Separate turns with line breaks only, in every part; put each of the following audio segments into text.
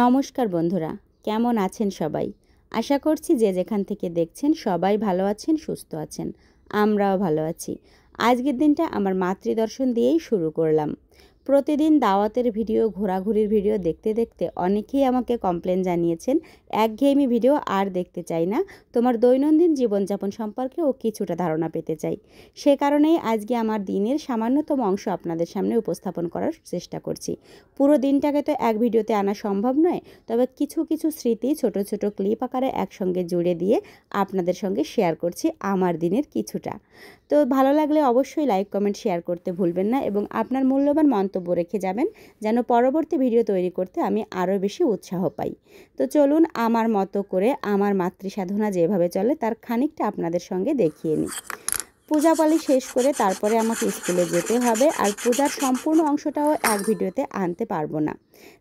নমস্কার বন্ধুরা, কেমন আছেন সবাই? আশা করছি যে যেখান থেকে দেখছেন সবাই ভালো আছেন, সুস্থ আছেন। আমরাও ভালো আছি। আজকের দিনটা আমার মাতৃদর্শন দিয়েই শুরু করলাম। প্রতিদিন দাওয়াতের ভিডিও, ঘোরাঘুরির ভিডিও দেখতে দেখতে অনেকেই আমাকে কমপ্লেন জানিয়েছেন, একঘেয়েমি ভিডিও আর দেখতে চাই না, তোমার দৈনন্দিন জীবনযাপন সম্পর্কেও কিছুটা ধারণা পেতে চাই। সে কারণেই আজকে আমার দিনের সামান্যতম অংশ আপনাদের সামনে উপস্থাপন করার চেষ্টা করছি। পুরো দিনটাকে তো এক ভিডিওতে আনা সম্ভব নয়, তবে কিছু কিছু স্মৃতি ছোট ছোট ক্লিপ আকারে একসঙ্গে জুড়ে দিয়ে আপনাদের সঙ্গে শেয়ার করছি আমার দিনের কিছুটা। তো ভালো লাগলে অবশ্যই লাইক, কমেন্ট, শেয়ার করতে ভুলবেন না এবং আপনার মূল্যবান মন্তব্য রেখে যাবেন, যেন পরবর্তী ভিডিও তৈরি করতে আমি আরও বেশি উৎসাহ পাই। তো চলুন আমার মতো করে আমার মাতৃসাধনা যেভাবে চলে তার খানিকটা আপনাদের সঙ্গে দেখিয়ে নিই। পূজা পালি শেষ করে তারপরে আমাকে স্কুলে যেতে হবে, আর পূজার সম্পূর্ণ অংশটাও এক ভিডিওতে আনতে পারবো না,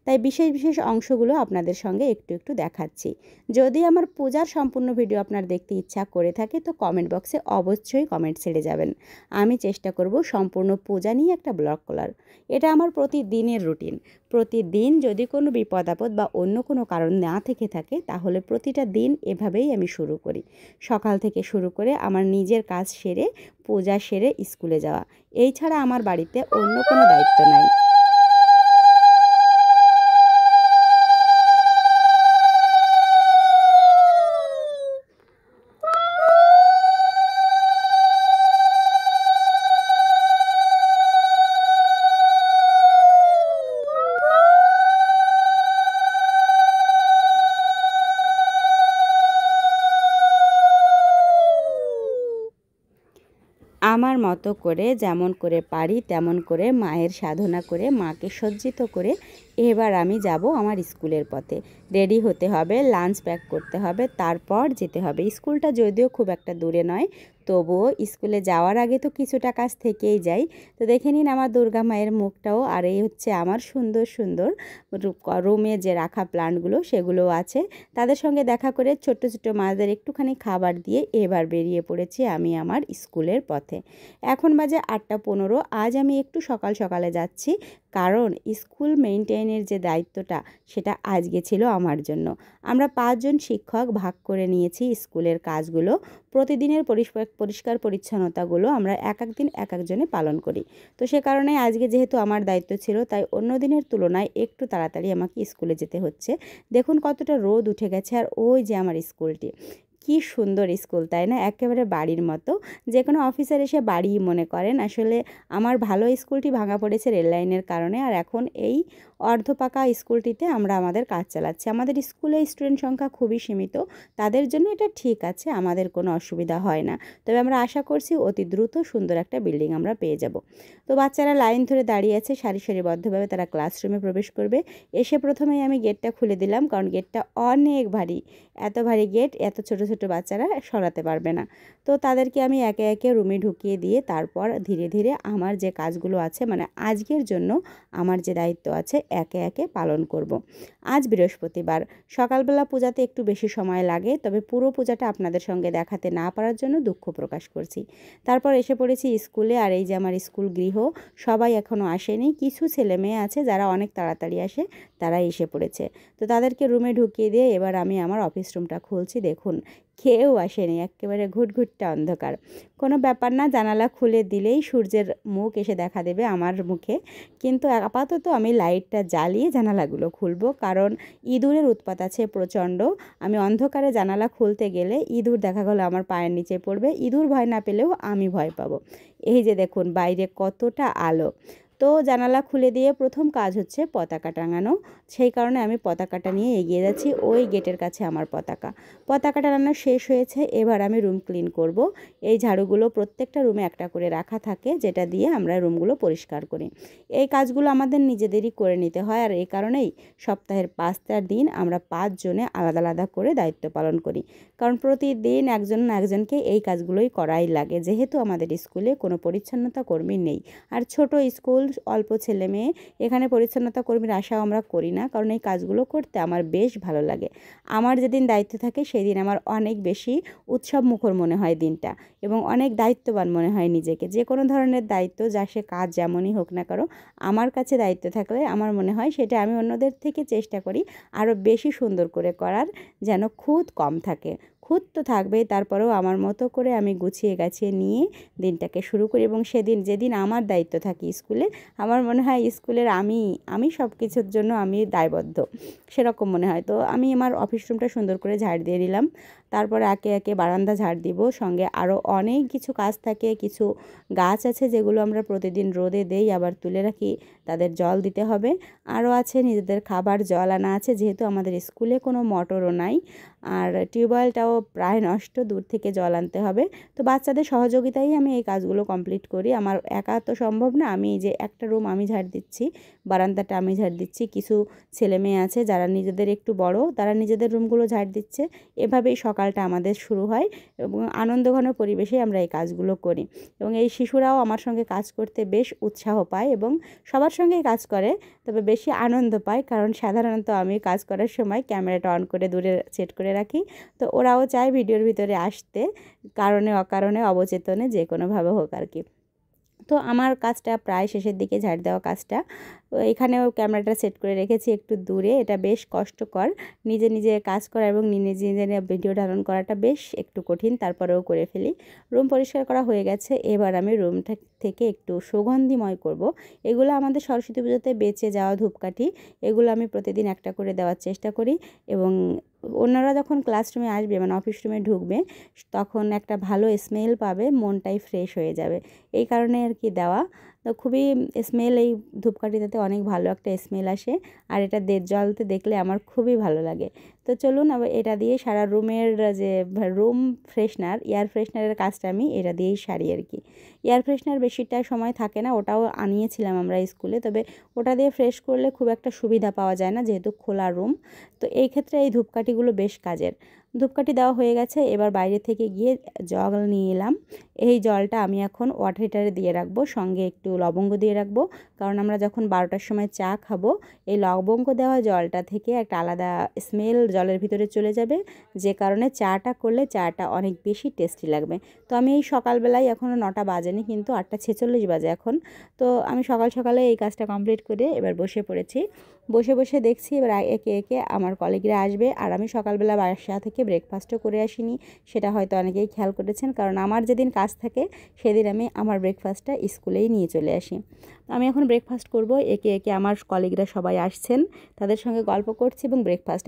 তাই বিশেষ বিশেষ অংশগুলো আপনাদের সঙ্গে একটু একটু দেখাচ্ছি। যদি আমার পূজার সম্পূর্ণ ভিডিও আপনার দেখতে ইচ্ছা করে থাকে তো কমেন্ট বক্সে অবশ্যই কমেন্ট ছেড়ে যাবেন। আমি চেষ্টা করব সম্পূর্ণ পূজা নিয়ে একটা ব্লগ করার। এটা আমার প্রতিদিনের রুটিন। প্রতিদিন যদি কোনো বিপদ আপদ বা অন্য কোনো কারণ না থেকে থাকে তাহলে প্রতিটা দিন এভাবেই আমি শুরু করি। সকাল থেকে শুরু করে আমার নিজের কাজ সেরে, পূজা সেরে স্কুলে যাওয়া, এই ছাড়া আমার বাড়িতে অন্য কোনো দায়িত্ব নাই। আমার মতো করে যেমন করে পারি তেমন করে মায়ের সাধনা করে মাকে সজ্জিত করে এবার আমি যাব আমার স্কুলের পথে। রেডি হতে হবে, লাঞ্চ প্যাক করতে হবে, তারপর যেতে হবে। স্কুলটা যদিও খুব একটা দূরে নয়, তবুও স্কুলে যাওয়ার আগে তো কিছুটা কাজ থেকেই যায়। তো দেখে নিন আমার দুর্গা মায়ের মুখটাও, আর এই হচ্ছে আমার সুন্দর সুন্দর রুমে যে রাখা প্লান্টগুলো সেগুলোও আছে। তাদের সঙ্গে দেখা করে ছোট্ট ছোট্ট মাছদের একটুখানি খাবার দিয়ে এবার বেরিয়ে পড়েছি আমি আমার স্কুলের পথে। এখন বাজে 8:15। আজ আমি একটু সকাল সকালে যাচ্ছি, কারণ স্কুল মেইনটেইনের যে দায়িত্বটা সেটা আজকে ছিল আমার জন্য। আমরা 5 জন শিক্ষক ভাগ করে নিয়েছি স্কুলের কাজগুলো। প্রতিদিনের পরিষ্কার পরিচ্ছন্নতাগুলো আমরা এক এক দিন এক একজনে পালন করি। তো সে কারণে আজকে যেহেতু আমার দায়িত্ব ছিল, তাই অন্য দিনের তুলনায় একটু তাড়াতাড়ি আমাকে স্কুলে যেতে হচ্ছে। দেখুন কতটা রোদ উঠে গেছে, আর ওই যে আমার স্কুলটি, কি সুন্দর স্কুল তাই না? একেবারে বাড়ির মতো। যে কোনো অফিসার এসে বাড়িই মনে করেন। আসলে আমার ভালো স্কুলটি ভাঙা পড়েছে রেল লাইনের কারণে, আর এখন এই অর্ধপাকা স্কুলটিতে আমরা আমাদের কাজ চালাচ্ছি। আমাদের স্কুলে স্টুডেন্ট সংখ্যা খুবই সীমিত, তাদের জন্য এটা ঠিক আছে, আমাদের কোনো অসুবিধা হয় না। তবে আমরা আশা করছি অতি দ্রুত সুন্দর একটা বিল্ডিং আমরা পেয়ে যাব। তো বাচ্চারা লাইন ধরে দাঁড়িয়ে আছে, সারিবদ্ধভাবে তারা ক্লাসরুমে প্রবেশ করবে। এসে প্রথমেই আমি গেটটা খুলে দিলাম, কারণ গেটটা অনেক ভারী। এত ভারী গেট এত ছোট ছোট বাচ্চারা সরাতে পারবে না। তো তাদেরকে আমি একে একে রুমে ঢুকিয়ে দিয়ে তারপর ধীরে ধীরে আমার যে কাজগুলো আছে, মানে আজকের জন্য আমার যে দায়িত্ব আছে, একে একে পালন করব। আজ বৃহস্পতিবার, সকালবেলা পূজাতে একটু বেশি সময় লাগে, তবে পুরো পূজাটা আপনাদের সঙ্গে দেখাতে না পারার জন্য দুঃখ প্রকাশ করছি। তারপর এসে পড়েছি স্কুলে, আর এই যে আমার স্কুল গৃহ, সবাই এখনও আসেনি। কিছু ছেলে মেয়ে আছে যারা অনেক তাড়াতাড়ি আসে, তারা এসে পড়েছে। তো তাদেরকে রুমে ঢুকিয়ে দিয়ে এবার আমি আমার অফিস রুমটা খুলছি। দেখুন কেউ আসেনি, একেবারে ঘুটঘুটটা অন্ধকার। কোনো ব্যাপার না, জানালা খুলে দিলেই সূর্যের মুখ এসে দেখা দেবে আমার মুখে। কিন্তু আপাতত আমি লাইটটা জ্বালিয়ে জানালাগুলো খুলব, কারণ ইঁদুরের উৎপাত আছে প্রচণ্ড। আমি অন্ধকারে জানালা খুলতে গেলে ইঁদুর দেখা গেলো আমার পায়ের নিচে পড়বে। ইঁদুর ভয় না পেলেও আমি ভয় পাবো। এই যে দেখুন বাইরে কতটা আলো। তো জানালা খুলে দিয়ে প্রথম কাজ হচ্ছে পতাকা টাঙানো। সেই কারণে আমি পতাকাটা নিয়ে এগিয়ে যাচ্ছি। ওই গেটের কাছে আমার পতাকা টাঙানো শেষ হয়েছে। এবার আমি রুম ক্লিন করব। এই ঝাড়ুগুলো প্রত্যেকটা রুমে একটা করে রাখা থাকে, যেটা দিয়ে আমরা রুমগুলো পরিষ্কার করি। এই কাজগুলো আমাদের নিজেদেরই করে নিতে হয়, আর এই কারণেই সপ্তাহের 5টা দিন আমরা 5 জনে আলাদা আলাদা করে দায়িত্ব পালন করি, কারণ প্রতিদিন একজন না একজনকে এই কাজগুলোই করাই লাগে, যেহেতু আমাদের স্কুলে কোনো পরিচ্ছন্নতা কর্মী নেই। আর ছোট স্কুল, অল্প ছেলে মেয়ে, এখানে পরিচ্ছন্নতা কর্মীর আশাও আমরা করি না। না, কারণ এই কাজগুলো করতে আমার বেশ ভালো লাগে। আমার যেদিন দায়িত্ব থাকে সেদিন আমার অনেক বেশি উৎসব মুখর মনে হয় দিনটা, এবং অনেক দায়িত্ববান মনে হয় নিজেকে। যে কোনো ধরনের দায়িত্ব, যা সে কাজ যেমনই হোক না কারো, আমার কাছে দায়িত্ব থাকলে আমার মনে হয় সেটা আমি অন্যদের থেকে চেষ্টা করি আরও বেশি সুন্দর করে করার, যেন খুঁত কম থাকে। খুঁত তো থাকবেই, তারপরেও আমার মতো করে আমি গুছিয়ে গাছিয়ে নিয়ে দিনটাকে শুরু করি। এবং সেদিন যেদিন আমার দায়িত্ব থাকে স্কুলে, আমার মনে হয় স্কুলের আমি সব কিছুর জন্য আমি দায়বদ্ধ, সেরকম মনে হয়। তো আমি আমার অফিস রুমটা সুন্দর করে ঝাড় দিয়ে দিলাম। তারপরে একে একে বারান্দা ঝাড় দিব। সঙ্গে আরও অনেক কিছু কাজ থাকে। কিছু গাছ আছে যেগুলো আমরা প্রতিদিন রোদে দেই, আবার তুলে রাখি, তাদের জল দিতে হবে। আরও আছে নিজেদের খাবার জল আনা আছে, যেহেতু আমাদের স্কুলে কোনো মোটরও নাই, আর টিউবওয়েলটাও প্রায় নষ্ট, দূর থেকে জল আনতে হবে। তো বাচ্চাদের সহযোগিতায় আমি এই কাজগুলো কমপ্লিট করি। আমার একা তো সম্ভব না। আমি যে একটা রুম আমি ঝাড় দিচ্ছি, বারান্দাটা আমি ঝাড় দিচ্ছি, কিছু ছেলে মেয়ে আছে যারা নিজেদের একটু বড়, তারা নিজেদের রুমগুলো ঝাড় দিচ্ছে। এভাবেই সকালটা আমাদের শুরু হয়, এবং আনন্দঘন পরিবেশে আমরা এই কাজগুলো করি। এবং এই শিশুরাও আমার সঙ্গে কাজ করতে বেশ উৎসাহ পায়, এবং সবার সঙ্গেই কাজ করে, তবে বেশি আনন্দ পায়, কারণ সাধারণত আমি কাজ করার সময় ক্যামেরাটা অন করে দূরে সেট করে রাখি। তো ওরাও চায় ভিডিওর ভিতরে আসতে, কারণে অকারণে অবচেতনে যে কোনোভাবে হোক আর কি। তো আমার কাজটা প্রায় শেষের দিকে, ঝাড় দেওয়া কাজটা। এখানেও ক্যামেরাটা সেট করে রেখেছি একটু দূরে। এটা বেশ কষ্টকর, নিজে নিজে কাজ করা এবং নিজে নিজে ভিডিও ধারণ করাটা বেশ একটু কঠিন, তারপরেও করে ফেলি। রুম পরিষ্কার করা হয়ে গেছে। এবার আমি রুমটা থেকে একটু সুগন্ধিময় করব। এগুলো আমাদের সরস্বতী পুজোতে বেঁচে যাওয়া ধূপকাঠি, এগুলো আমি প্রতিদিন একটা করে দেওয়ার চেষ্টা করি। এবং অন্যরা যখন ক্লাসরুমে আসবে, মানে অফিস রুমে ঢুকবে, তখন একটা ভালো স্মেল পাবে, মনটাই ফ্রেশ হয়ে যাবে, এই কারণে আর কি দেওয়া। তো খুবই স্মেল, এই ধূপকাঠিটাতে অনেক ভালো একটা স্মেল আসে, আর এটা জ্বলতে দেখলে আমার খুবই ভালো লাগে। তো চলুন আবার এটা দিয়ে সারা রুমের যে রুম ফ্রেশনার, এয়ার ফ্রেশনারের কাজটা আমি এটা দিয়েই সারি আর কি। এয়ার ফ্রেশনার বেশিটা সময় থাকে না, ওটাও আনিয়েছিলাম আমরা স্কুলে, তবে ওটা দিয়ে ফ্রেশ করলে খুব একটা সুবিধা পাওয়া যায় না, যেহেতু খোলা রুম। তো এই ক্ষেত্রে এই ধূপকাঠিগুলো বেশ কাজের। ধূপকাঠি দেওয়া হয়ে গেছে, এবার বাইরে থেকে গিয়ে জল নিয়ে এলাম। এই জলটা আমি এখন ওয়াটার হিটারে দিয়ে রাখবো, সঙ্গে একটু লবঙ্গ দিয়ে রাখবো, কারণ আমরা যখন 12টার সময় চা খাবো, এই লবঙ্গ দেওয়া জলটা থেকে একটা আলাদা স্মেল জলের ভিতরে চলে যাবে, যে কারণে চাটা করলে চাটা অনেক বেশি টেস্টি লাগবে। তো আমি এই সকালবেলায়, এখনও 9টা বাজেনি, কিন্তু 8টা 46 বাজে এখন। তো আমি সকাল সকালে এই কাজটা কমপ্লিট করে এবার বসে পড়েছি। বসে বসে দেখছি এবার একে একে আমার কলিগরা আসবে। আর আমি সকালবেলা বাসা থেকে ব্রেকফাস্টও করে আসিনি, সেটা হয়তো অনেকেই খেয়াল করেছেন, কারণ আমার যেদিন কাজ থাকে সেদিন আমি আমার ব্রেকফাস্টটা স্কুলেই নিয়ে চলে আসি। আমি এখন ব্রেকফাস্ট করব। একে একে আমার কলিগরা সবাই আসছেন, তাদের সঙ্গে গল্প করছি, এবং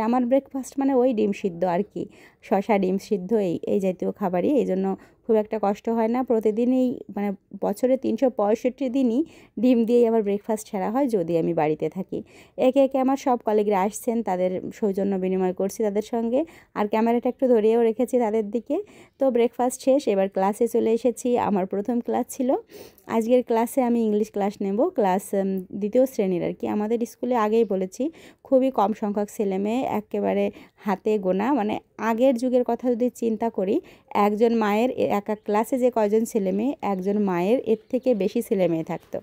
আমার ব্রেকফাস্ট মানে ওই ডিম সিদ্ধ আর কি, শসা ডিম সিদ্ধ, এই জাতীয় খাবারই। এই জন্য খুব একটা কষ্ট হয় না। প্রতিদিনই, মানে বছরে 365 দিনই ডিম দিয়েই আমার ব্রেকফাস্ট ছাড়া হয়, যদি আমি বাড়িতে থাকি। একে একে আমার সব কলিগরা আসছেন, তাদের সৌজন্য বিনিময় করছি তাদের সঙ্গে, আর ক্যামেরাটা একটু ধরিয়েও রেখেছি তাদের দিকে। তো ব্রেকফাস্ট শেষ, এবার ক্লাসে চলে এসেছি। আমার প্রথম ক্লাস ছিল আজকের। ক্লাসে আমি ইংলিশ ক্লাস নেব, ক্লাস 2য় শ্রেণীর আর কি। আমাদের স্কুলে আগেই বলেছি খুবই কম সংখ্যক ছেলেমেয়ে, একেবারে হাতে গোনা। মানে আগের যুগের কথা যদি চিন্তা করি, একজন মায়ের এক এক ক্লাসে যে কয়জন ছেলেমেয়ে, একজন মায়ের এর থেকে বেশি ছেলেমেয়ে থাকতো।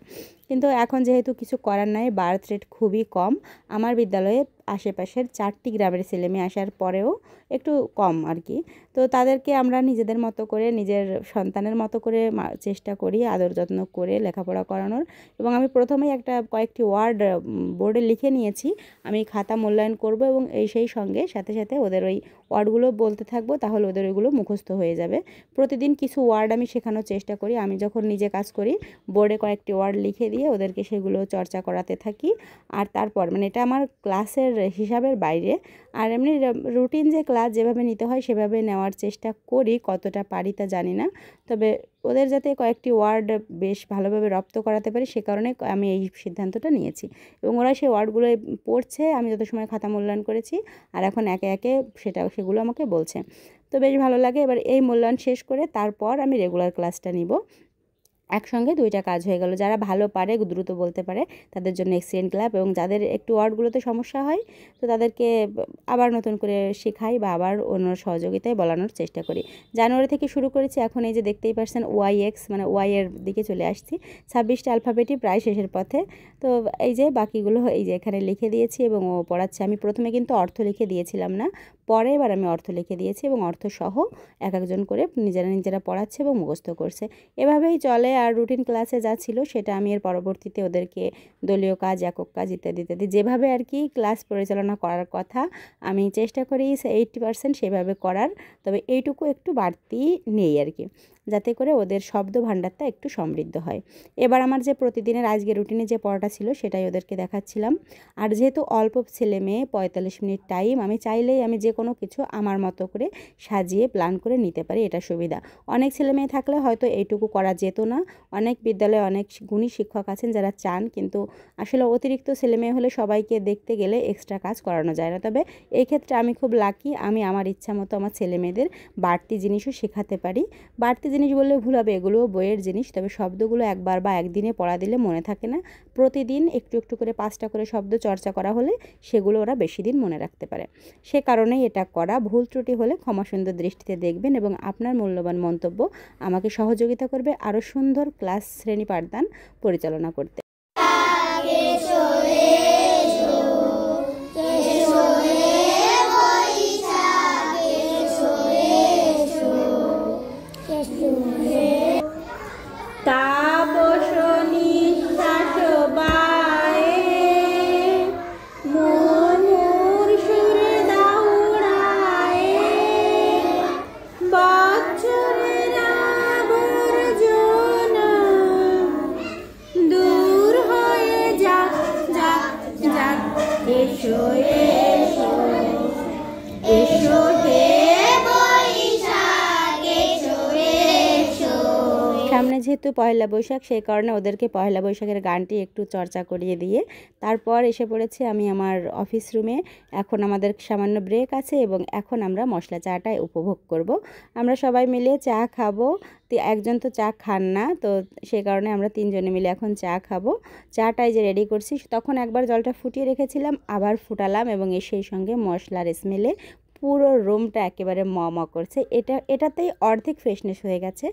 কিন্তু এখন যেহেতু কিছু করার নাই, বার্থ রেট খুবই কম। আমার বিদ্যালয়ে আশেপাশের 4টি গ্রামের ছেলেমেয়ে আসার পরেও একটু কম আর কি। তো তাদেরকে আমরা নিজেদের মতো করে, নিজের সন্তানের মতো করে চেষ্টা করি আদর যত্ন করে লেখাপড়া করানোর। এবং আমি প্রথমেই কয়েকটি ওয়ার্ড বোর্ডে লিখে নিয়েছি, আমি খাতা মূল্যায়ন করব, এবং সেই সঙ্গে সাথে সাথে ওদের ওই ওয়ার্ডগুলো বলতে থাকবো, তাহলে ওদের ওইগুলো মুখস্থ হয়ে যাবে। প্রতিদিন কিছু ওয়ার্ড আমি শেখানোর চেষ্টা করি। আমি যখন নিজে কাজ করি, বোর্ডে কয়েকটি ওয়ার্ড লিখে দিয়ে ওদেরকে সেগুলো চর্চা করাতে থাকি। আর তারপর, মানে এটা আমার ক্লাসের হিসাবের বাইরে, আর এমনি রুটিন যে ক্লাস যেভাবে নিতে হয় সেভাবে নেওয়ার চেষ্টা করি, কতটা পারি তা জানি না। তবে ওদের যাতে কয়েকটি ওয়ার্ড বেশ ভালোভাবে রপ্ত করাতে পারি, সে কারণে আমি এই সিদ্ধান্তটা নিয়েছি। এবং ওরা সেই ওয়ার্ডগুলো পড়ছে, আমি যত সময় খাতা মূল্যায়ন করেছি, আর এখন একে একে সেগুলো আমাকে বলছে। তো বেশ ভালো লাগে। এবার এই মূল্যায়ন শেষ করে তারপর আমি রেগুলার ক্লাসটা নিব। একসঙ্গে দুইটা কাজ হয়ে গেল। যারা ভালো পারে, দ্রুত বলতে পারে, তাদের জন্য এক্সিলেন্ট ক্লাব, এবং যাদের একটু ওয়ার্ডগুলোতে সমস্যা হয় তো তাদেরকে আবার নতুন করে শেখাই বা আবার অন্য সহযোগিতায় বলানোর চেষ্টা করি। জানুয়ারি থেকে শুরু করেছি, এখন এই যে দেখতেই পাচ্ছেন YX মানে ওয়াই এর দিকে চলে আসছি। 26টা অ্যালফাবেটই প্রায় শেষের পথে। তো এই যে বাকিগুলো এই যে এখানে লিখে দিয়েছি এবং ও পড়াচ্ছে। আমি প্রথমে কিন্তু অর্থ লিখে দিয়েছিলাম না, পরে এবার আমি অর্থ লিখে দিয়েছি এবং অর্থ সহ এক একজন করে নিজেরা পড়াচ্ছে এবং মুখস্থ করছে। এভাবেই চলে। আর রুটিন ক্লাসে যা ছিল সেটা আমি এর পরবর্তীতে ওদেরকে দলীয় কাজ, একক কাজ ইত্যাদি ইত্যাদি যেভাবে আর কি ক্লাস পরিচালনা করার কথা আমি চেষ্টা করি 80% সেভাবে করার। তবে এইটুকু একটু বাড়তি নেই আর কি, যাতে করে ওদের শব্দ ভাণ্ডারটা একটু সমৃদ্ধ হয়। এবার আমার যে প্রতিদিনের আজকে রুটিনে যে পড়াটা ছিল সেটাই ওদেরকে দেখাচ্ছিলাম। আর যেহেতু অল্প ছেলে মেয়ে, 45 মিনিট টাইম, আমি চাইলেই আমি যে কোনো কিছু আমার মতো করে সাজিয়ে প্ল্যান করে নিতে পারি, এটা সুবিধা। অনেক ছেলে মেয়ে থাকলে হয়তো এইটুকু করা যেত না। অনেক বিদ্যালয়ে অনেক গুণী শিক্ষক আছেন যারা চান, কিন্তু আসলে অতিরিক্ত ছেলে মেয়ে হলে সবাইকে দেখতে গেলে এক্সট্রা কাজ করানো যায় না। তবে এই ক্ষেত্রে আমি খুব লাকি, আমি আমার ইচ্ছা মতো আমার ছেলে মেয়েদের বাড়তি জিনিসও শেখাতে পারি। বাড়তি জিনিস বললে ভুল হবে, এগুলোও বইয়ের জিনিস। তবে শব্দগুলো একবার বা একদিনে পড়া দিলে মনে থাকে না। প্রতিদিন একটু একটু করে 5টা করে শব্দ চর্চা করা হলে সেগুলো ওরা বেশি দিন মনে রাখতে পারে। সে কারণেই এটা করা। ভুল ত্রুটি হলে ক্ষমাসুন্দর দৃষ্টিতে দেখবেন এবং আপনার মূল্যবান মন্তব্য আমাকে সহযোগিতা করবে আরও সুন্দর ক্লাস শ্রেণী পাঠদান পরিচালনা করতে। সামনে যেহেতু পয়লা বৈশাখ, সেই কারণে ওদেরকে পয়লা বৈশাখের গানটি একটু চর্চা করিয়ে দিয়ে তারপর এসে পড়েছি আমি আমার অফিস রুমে। এখন আমাদের সামান্য ব্রেক আছে এবং এখন আমরা মশলা চাটা উপভোগ করব। আমরা সবাই মিলে চা খাবো। একজন তো চা খান না, তো সে কারণে আমরা 3 জনে মিলে এখন চা খাবো। চাটাই যে রেডি করছি, তখন একবার জলটা ফুটিয়ে রেখেছিলাম, আবার ফুটালাম এবং সেই সঙ্গে মশলার স্মেলে পুরো রুমটা একেবারে ম করছে। এটাতেই অর্ধেক ফ্রেশনেস হয়ে গেছে,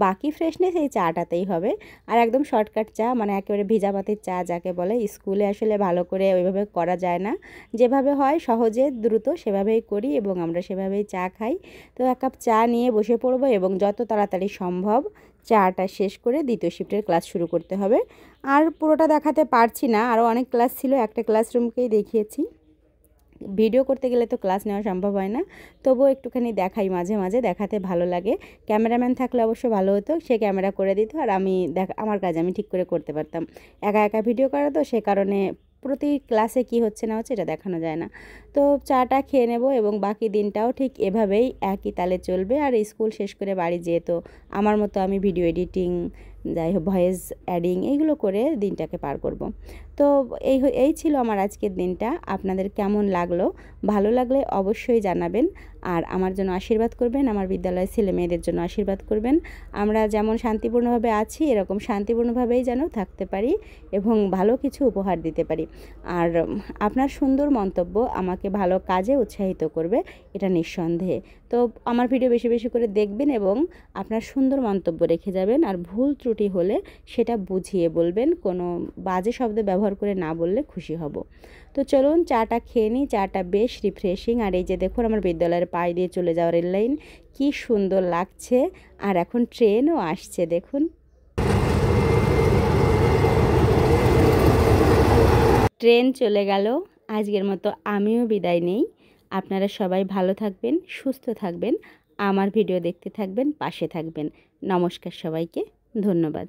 বাকি ফ্রেশনেস এই চাটাতেই হবে। আর একদম শর্টকাট চা, মানে একেবারে ভিজা পাতির চা যাকে বলে। স্কুলে আসলে ভালো করে ওইভাবে করা যায় না, যেভাবে হয় সহজে দ্রুত সেভাবেই করি এবং আমরা সেভাবেই চা খাই। তো 1 কাপ চা নিয়ে বসে পড়বো এবং যত তাড়াতাড়ি সম্ভব চাটা শেষ করে দ্বিতীয় শিফটের ক্লাস শুরু করতে হবে। আর পুরোটা দেখাতে পারছি না, আরও অনেক ক্লাস ছিল, একটা ক্লাসরুমকেই দেখিয়েছি। ভিডিও করতে গেলে তো ক্লাস নেওয়া সম্ভব হয় না, তবুও একটুখানি দেখাই, মাঝে মাঝে দেখাতে ভালো লাগে। ক্যামেরাম্যান থাকলে অবশ্য ভালো হতো, সে ক্যামেরা করে দিত আর আমি আমার কাজ আমি ঠিক করে করতে পারতাম। একা একা ভিডিও করা তো, সে কারণে প্রতি ক্লাসে কি হচ্ছে না হচ্ছে এটা দেখানো যায় না। তো চাটা খেয়ে নেব এবং বাকি দিনটাও ঠিক এভাবেই একই তালে চলবে। আর স্কুল শেষ করে বাড়ি যেয়ে তো আমার মতো আমি ভিডিও এডিটিং, যাই হোক ভয়েস অ্যাডিং এইগুলো করে দিনটাকে পার করব। তো এই ছিল আমার আজকের দিনটা। আপনাদের কেমন লাগলো? ভালো লাগলে অবশ্যই জানাবেন আর আমার জন্য আশীর্বাদ করবেন, আমার বিদ্যালয়ের ছেলে মেয়েদের জন্য আশীর্বাদ করবেন। আমরা যেমন শান্তিপূর্ণভাবে আছি, এরকম শান্তিপূর্ণভাবেই যেন থাকতে পারি এবং ভালো কিছু উপহার দিতে পারি। আর আপনার সুন্দর মন্তব্য আমাকে ভালো কাজে উৎসাহিত করবে, এটা নিঃসন্দেহে। তো আমার ভিডিও বেশি বেশি করে দেখবেন এবং আপনার সুন্দর মন্তব্য রেখে যাবেন। আর ভুল ত্রুটি হলে সেটা বুঝিয়ে বলবেন, কোনো বাজে শব্দ ব্যবহার করে না বললে খুশি হব। তো চলুন চাটা খেয়ে নিই। চাটা বেশ রিফ্রেশিং। আর এই যে দেখুন আমার বিদ্যালয়ের পাশ দিয়ে চলে যাওয়ার রেল লাইন, কী সুন্দর লাগছে। আর এখন ট্রেনও আসছে, দেখুন ট্রেন চলে গেল। আজকের মতো আমিও বিদায় নেই। আপনারা সবাই ভালো থাকবেন, সুস্থ থাকবেন, আমার ভিডিও দেখতে থাকবেন, পাশে থাকবেন। নমস্কার সবাইকে, ধন্যবাদ।